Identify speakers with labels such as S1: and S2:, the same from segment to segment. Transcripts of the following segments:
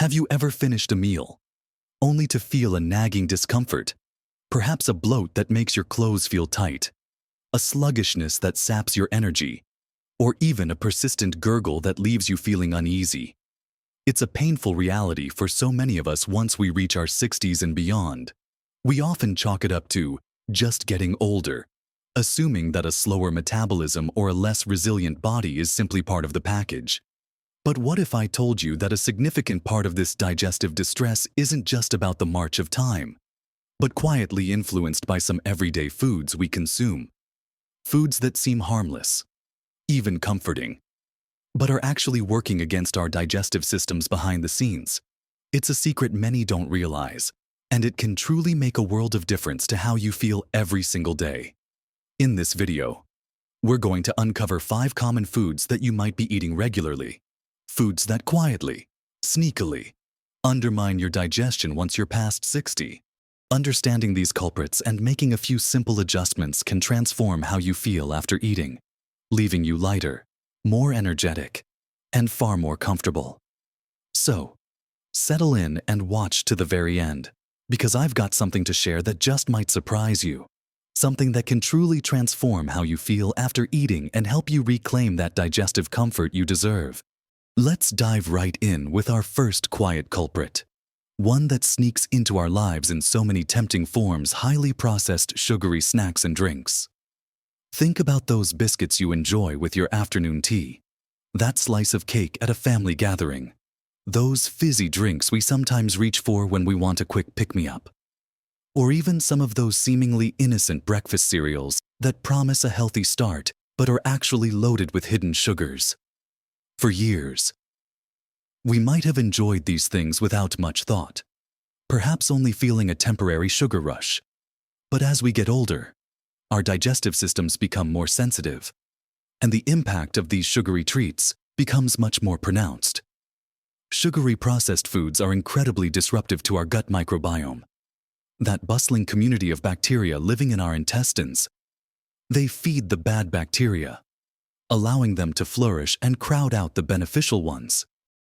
S1: Have you ever finished a meal, only to feel a nagging discomfort? Perhaps a bloat that makes your clothes feel tight, a sluggishness that saps your energy, or even a persistent gurgle that leaves you feeling uneasy. It's a painful reality for so many of us once we reach our 60s and beyond. We often chalk it up to just getting older, assuming that a slower metabolism or a less resilient body is simply part of the package. But what if I told you that a significant part of this digestive distress isn't just about the march of time, but quietly influenced by some everyday foods we consume? Foods that seem harmless, even comforting, but are actually working against our digestive systems behind the scenes. It's a secret many don't realize, and it can truly make a world of difference to how you feel every single day. In this video, we're going to uncover 5 common foods that you might be eating regularly. Foods that quietly, sneakily, undermine your digestion once you're past 60. Understanding these culprits and making a few simple adjustments can transform how you feel after eating, leaving you lighter, more energetic, and far more comfortable. So, settle in and watch to the very end, because I've got something to share that just might surprise you. Something that can truly transform how you feel after eating and help you reclaim that digestive comfort you deserve. Let's dive right in with our first quiet culprit. One that sneaks into our lives in so many tempting forms: highly processed sugary snacks and drinks. Think about those biscuits you enjoy with your afternoon tea, that slice of cake at a family gathering, those fizzy drinks we sometimes reach for when we want a quick pick-me-up, or even some of those seemingly innocent breakfast cereals that promise a healthy start but are actually loaded with hidden sugars. For years, we might have enjoyed these things without much thought, perhaps only feeling a temporary sugar rush. But as we get older, our digestive systems become more sensitive, and the impact of these sugary treats becomes much more pronounced. Sugary processed foods are incredibly disruptive to our gut microbiome, that bustling community of bacteria living in our intestines. They feed the bad bacteria, allowing them to flourish and crowd out the beneficial ones.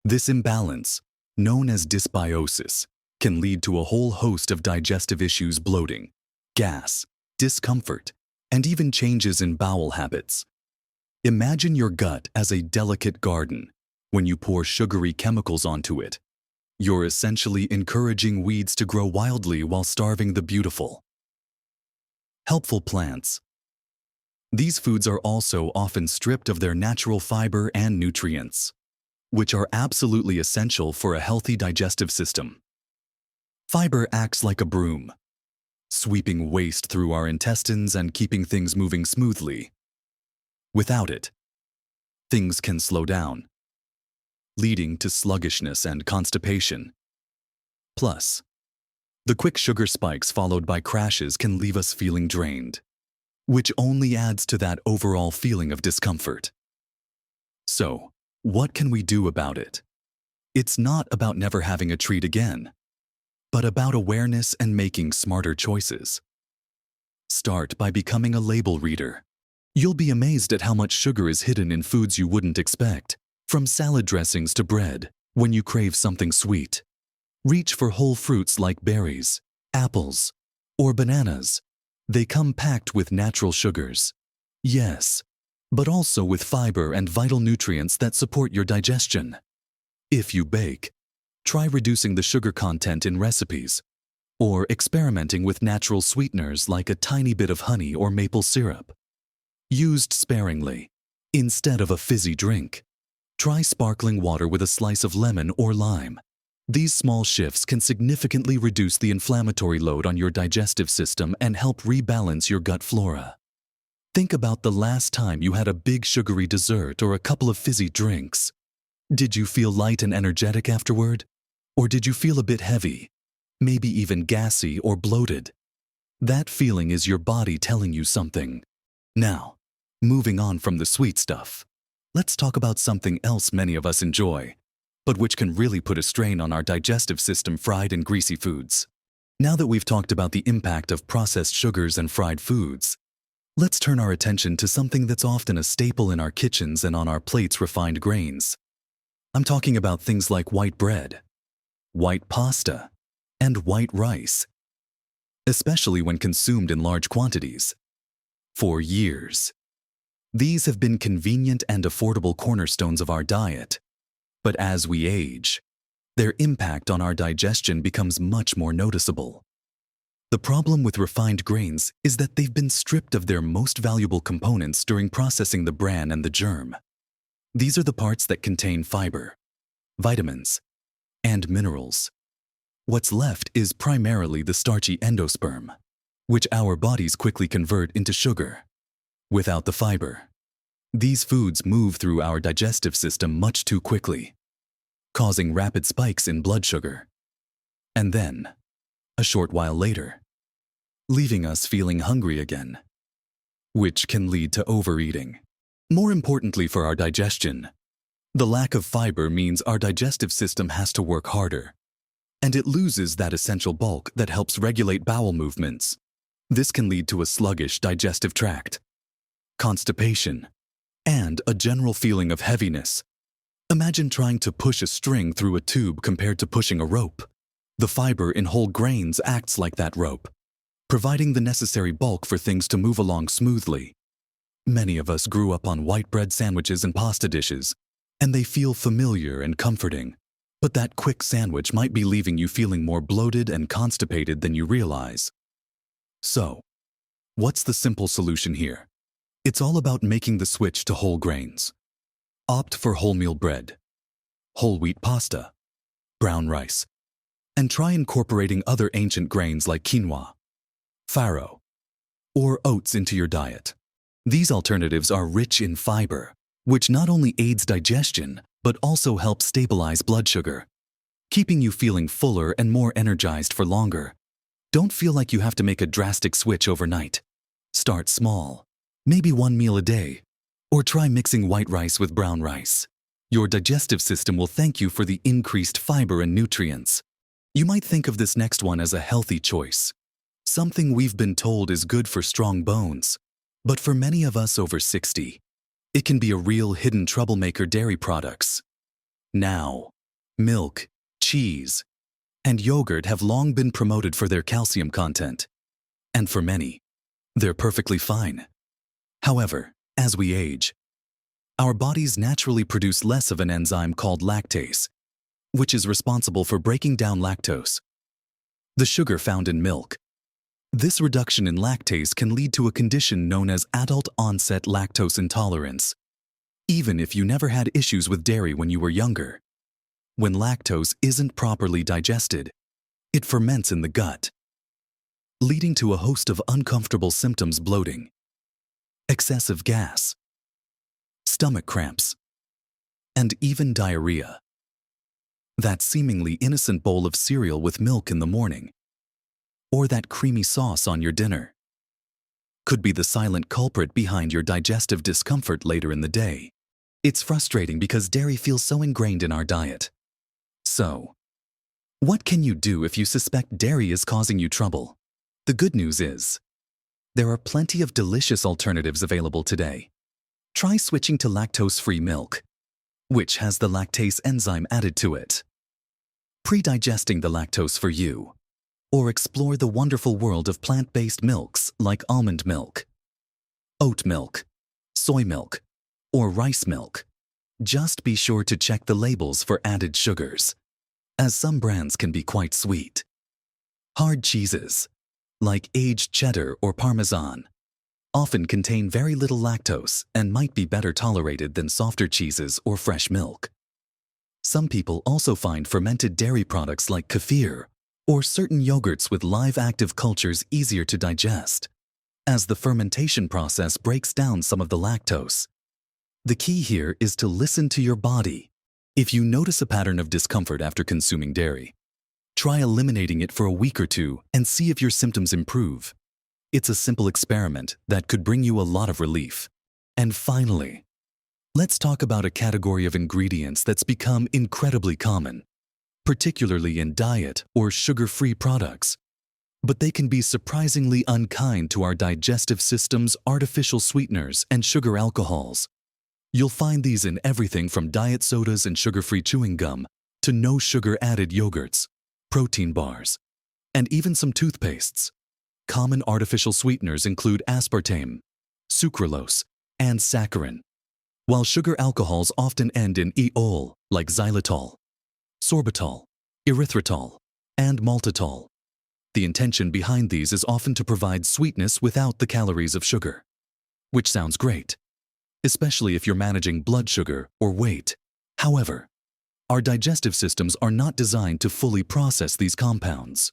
S1: This imbalance, known as dysbiosis, can lead to a whole host of digestive issues: bloating, gas, discomfort, and even changes in bowel habits. Imagine your gut as a delicate garden. When you pour sugary chemicals onto it, you're essentially encouraging weeds to grow wildly while starving the beautiful, helpful plants. These foods are also often stripped of their natural fiber and nutrients, which are absolutely essential for a healthy digestive system. Fiber acts like a broom, sweeping waste through our intestines and keeping things moving smoothly. Without it, things can slow down, leading to sluggishness and constipation. Plus, the quick sugar spikes followed by crashes can leave us feeling drained, which only adds to that overall feeling of discomfort. So, what can we do about it? It's not about never having a treat again, but about awareness and making smarter choices. Start by becoming a label reader. You'll be amazed at how much sugar is hidden in foods you wouldn't expect, from salad dressings to bread. When you crave something sweet, reach for whole fruits like berries, apples, or bananas. They come packed with natural sugars. Yes, but also with fiber and vital nutrients that support your digestion. If you bake, try reducing the sugar content in recipes, or experimenting with natural sweeteners like a tiny bit of honey or maple syrup, used sparingly, instead of a fizzy drink. Try sparkling water with a slice of lemon or lime. These small shifts can significantly reduce the inflammatory load on your digestive system and help rebalance your gut flora. Think about the last time you had a big sugary dessert or a couple of fizzy drinks. Did you feel light and energetic afterward? Or did you feel a bit heavy, maybe even gassy or bloated? That feeling is your body telling you something. Now, moving on from the sweet stuff, let's talk about something else many of us enjoy, but which can really put a strain on our digestive system: fried and greasy foods. Now that we've talked about the impact of processed sugars and fried foods, let's turn our attention to something that's often a staple in our kitchens and on our plates: refined grains. I'm talking about things like white bread, white pasta, and white rice, especially when consumed in large quantities. For years, these have been convenient and affordable cornerstones of our diet. But as we age, their impact on our digestion becomes much more noticeable. The problem with refined grains is that they've been stripped of their most valuable components during processing the bran and the germ. These are the parts that contain fiber, vitamins, and minerals. What's left is primarily the starchy endosperm, which our bodies quickly convert into sugar. Without the fiber, these foods move through our digestive system much too quickly, causing rapid spikes in blood sugar. And then, a short while later, leaving us feeling hungry again, which can lead to overeating. More importantly for our digestion, the lack of fiber means our digestive system has to work harder, and it loses that essential bulk that helps regulate bowel movements. This can lead to a sluggish digestive tract, constipation, and a general feeling of heaviness. Imagine trying to push a string through a tube compared to pushing a rope. The fiber in whole grains acts like that rope, providing the necessary bulk for things to move along smoothly. Many of us grew up on white bread sandwiches and pasta dishes, and they feel familiar and comforting. But that quick sandwich might be leaving you feeling more bloated and constipated than you realize. So, what's the simple solution here? It's all about making the switch to whole grains. Opt for wholemeal bread, whole wheat pasta, brown rice, and try incorporating other ancient grains like quinoa, farro, or oats into your diet. These alternatives are rich in fiber, which not only aids digestion, but also helps stabilize blood sugar, keeping you feeling fuller and more energized for longer. Don't feel like you have to make a drastic switch overnight. Start small, maybe one meal a day, or try mixing white rice with brown rice. Your digestive system will thank you for the increased fiber and nutrients. You might think of this next one as a healthy choice, something we've been told is good for strong bones. But for many of us over 60, it can be a real hidden troublemaker: dairy products. Now, milk, cheese, and yogurt have long been promoted for their calcium content. And for many, they're perfectly fine. However, as we age, our bodies naturally produce less of an enzyme called lactase, which is responsible for breaking down lactose, the sugar found in milk. This reduction in lactase can lead to a condition known as adult-onset lactose intolerance, even if you never had issues with dairy when you were younger. When lactose isn't properly digested, it ferments in the gut, leading to a host of uncomfortable symptoms: bloating, excessive gas, stomach cramps, and even diarrhea. That seemingly innocent bowl of cereal with milk in the morning, or that creamy sauce on your dinner, could be the silent culprit behind your digestive discomfort later in the day. It's frustrating because dairy feels so ingrained in our diet. So, what can you do if you suspect dairy is causing you trouble? The good news is, there are plenty of delicious alternatives available today. Try switching to lactose-free milk, which has the lactase enzyme added to it, pre-digesting the lactose for you. Or explore the wonderful world of plant-based milks like almond milk, oat milk, soy milk, or rice milk. Just be sure to check the labels for added sugars, as some brands can be quite sweet. Hard cheeses, like aged cheddar or Parmesan, often contain very little lactose and might be better tolerated than softer cheeses or fresh milk. Some people also find fermented dairy products like kefir or certain yogurts with live active cultures easier to digest, as the fermentation process breaks down some of the lactose. The key here is to listen to your body. If you notice a pattern of discomfort after consuming dairy, try eliminating it for a week or two and see if your symptoms improve. It's a simple experiment that could bring you a lot of relief. And finally, let's talk about a category of ingredients that's become incredibly common, particularly in diet or sugar-free products. But they can be surprisingly unkind to our digestive system's artificial sweeteners and sugar alcohols. You'll find these in everything from diet sodas and sugar-free chewing gum to no sugar-added yogurts, protein bars, and even some toothpastes. Common artificial sweeteners include aspartame, sucralose, and saccharin, while sugar alcohols often end in -ol, like xylitol, sorbitol, erythritol, and maltitol. The intention behind these is often to provide sweetness without the calories of sugar, which sounds great, especially if you're managing blood sugar or weight. However, our digestive systems are not designed to fully process these compounds.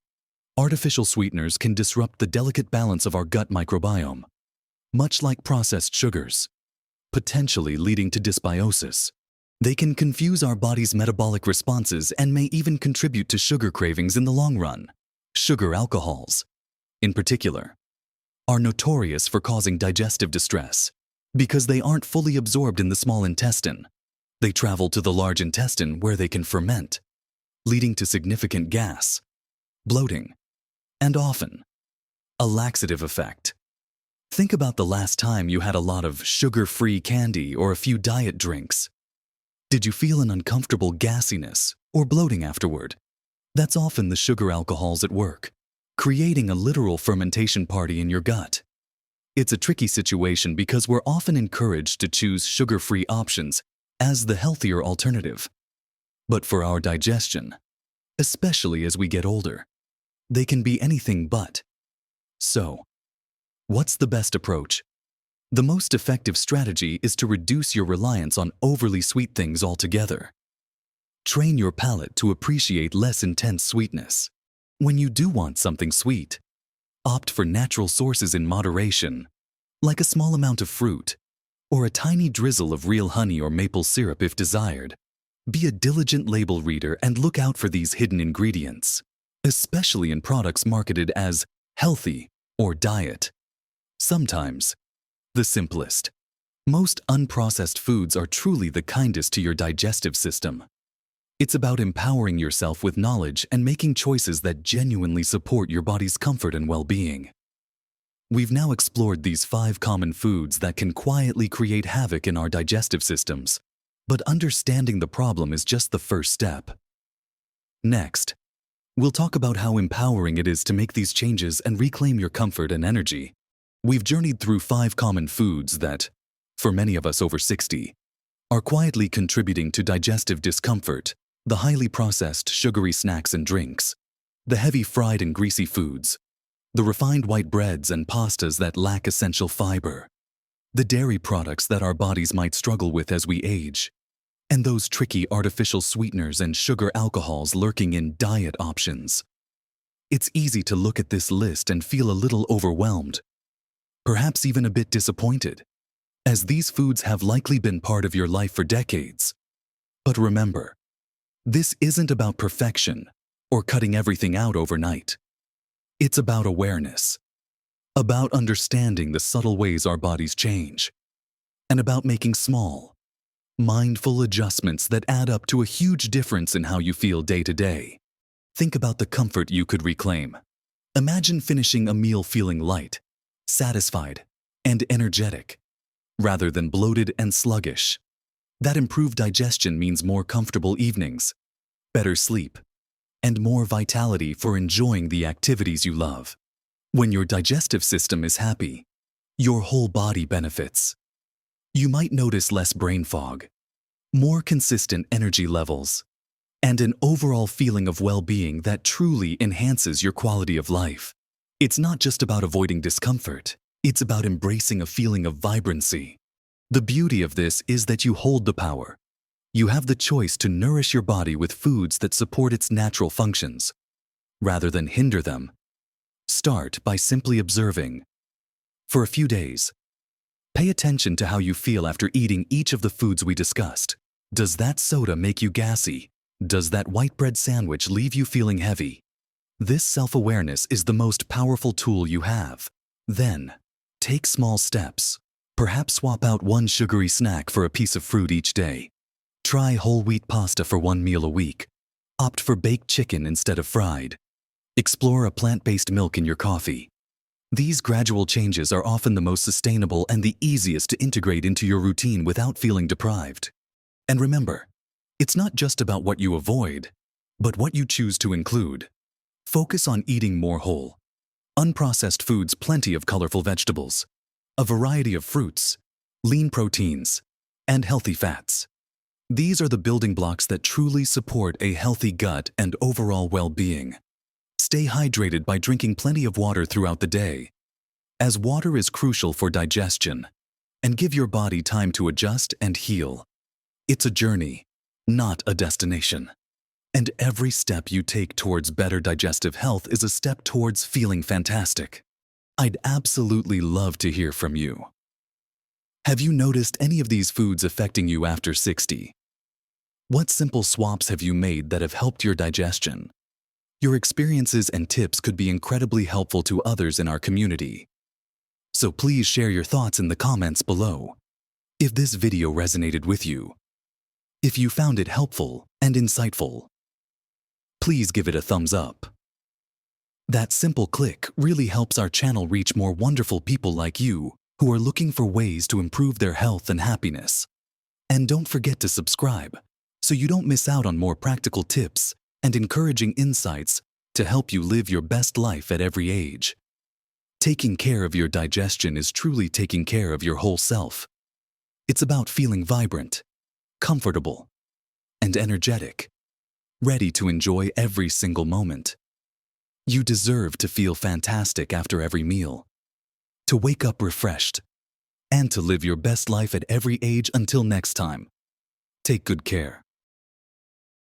S1: Artificial sweeteners can disrupt the delicate balance of our gut microbiome, much like processed sugars, potentially leading to dysbiosis. They can confuse our body's metabolic responses and may even contribute to sugar cravings in the long run. Sugar alcohols, in particular, are notorious for causing digestive distress because they aren't fully absorbed in the small intestine. They travel to the large intestine where they can ferment, leading to significant gas, bloating, and often a laxative effect. Think about the last time you had a lot of sugar-free candy or a few diet drinks. Did you feel an uncomfortable gassiness or bloating afterward? That's often the sugar alcohols at work, creating a literal fermentation party in your gut. It's a tricky situation because we're often encouraged to choose sugar-free options as the healthier alternative. But for our digestion, especially as we get older, they can be anything but. So, what's the best approach? The most effective strategy is to reduce your reliance on overly sweet things altogether. Train your palate to appreciate less intense sweetness. When you do want something sweet, opt for natural sources in moderation, like a small amount of fruit, or a tiny drizzle of real honey or maple syrup if desired. Be a diligent label reader and look out for these hidden ingredients, especially in products marketed as healthy or diet. Sometimes, the simplest, most unprocessed foods are truly the kindest to your digestive system. It's about empowering yourself with knowledge and making choices that genuinely support your body's comfort and well-being. We've now explored these 5 common foods that can quietly create havoc in our digestive systems, but understanding the problem is just the first step. Next, we'll talk about how empowering it is to make these changes and reclaim your comfort and energy. We've journeyed through 5 common foods that, for many of us over 60, are quietly contributing to digestive discomfort: the highly processed sugary snacks and drinks, the heavy fried and greasy foods, the refined white breads and pastas that lack essential fiber, the dairy products that our bodies might struggle with as we age, and those tricky artificial sweeteners and sugar alcohols lurking in diet options. It's easy to look at this list and feel a little overwhelmed, perhaps even a bit disappointed, as these foods have likely been part of your life for decades. But remember, this isn't about perfection or cutting everything out overnight. It's about awareness, about understanding the subtle ways our bodies change, and about making small, mindful adjustments that add up to a huge difference in how you feel day to day. Think about the comfort you could reclaim. Imagine finishing a meal feeling light, satisfied, and energetic, rather than bloated and sluggish. That improved digestion means more comfortable evenings, better sleep, and more vitality for enjoying the activities you love. When your digestive system is happy, your whole body benefits. You might notice less brain fog, more consistent energy levels, and an overall feeling of well-being that truly enhances your quality of life. It's not just about avoiding discomfort, it's about embracing a feeling of vibrancy. The beauty of this is that you hold the power. You have the choice to nourish your body with foods that support its natural functions, rather than hinder them. Start by simply observing. For a few days, pay attention to how you feel after eating each of the foods we discussed. Does that soda make you gassy? Does that white bread sandwich leave you feeling heavy? This self-awareness is the most powerful tool you have. Then, take small steps. Perhaps swap out one sugary snack for a piece of fruit each day. Try whole wheat pasta for one meal a week. Opt for baked chicken instead of fried. Explore a plant-based milk in your coffee. These gradual changes are often the most sustainable and the easiest to integrate into your routine without feeling deprived. And remember, It's not just about what you avoid, but what you choose to include. Focus on eating more whole, unprocessed foods, plenty of colorful vegetables, a variety of fruits, lean proteins, and healthy fats. These are the building blocks that truly support a healthy gut and overall well-being. Stay hydrated by drinking plenty of water throughout the day, as water is crucial for digestion, and give your body time to adjust and heal. It's a journey, not a destination. And every step you take towards better digestive health is a step towards feeling fantastic. I'd absolutely love to hear from you. Have you noticed any of these foods affecting you after 60? What simple swaps have you made that have helped your digestion? Your experiences and tips could be incredibly helpful to others in our community. So please share your thoughts in the comments below. If this video resonated with you, if you found it helpful and insightful, please give it a thumbs up. That simple click really helps our channel reach more wonderful people like you who are looking for ways to improve their health and happiness. And don't forget to subscribe so you don't miss out on more practical tips and encouraging insights to help you live your best life at every age. Taking care of your digestion is truly taking care of your whole self. It's about feeling vibrant, comfortable, and energetic, ready to enjoy every single moment. You deserve to feel fantastic after every meal, to wake up refreshed, and to live your best life at every age. Until next time, take good care.